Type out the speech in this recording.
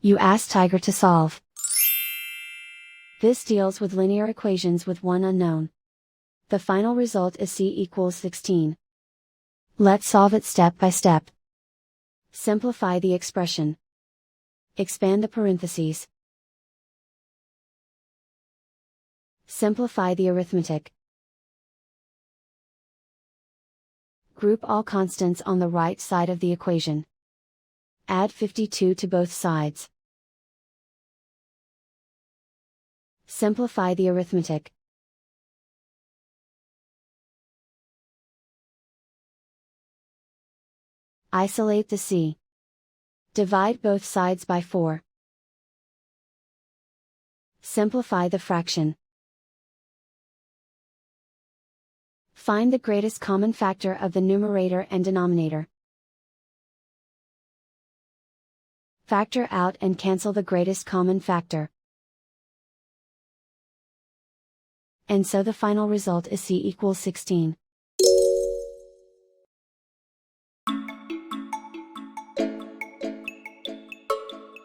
You ask Tiger to solve. This deals with linear equations with one unknown. The final result is c equals 16. Let's solve it step by step. Simplify the expression. Expand the parentheses. Simplify the arithmetic. Group all constants on the right side of the equation. Add 52 to both sides. Simplify the arithmetic. Isolate the c. Divide both sides by 4. Simplify the fraction. Find the greatest common factor of the numerator and denominator. Factor out and cancel the greatest common factor. And so the final result is c equals 16.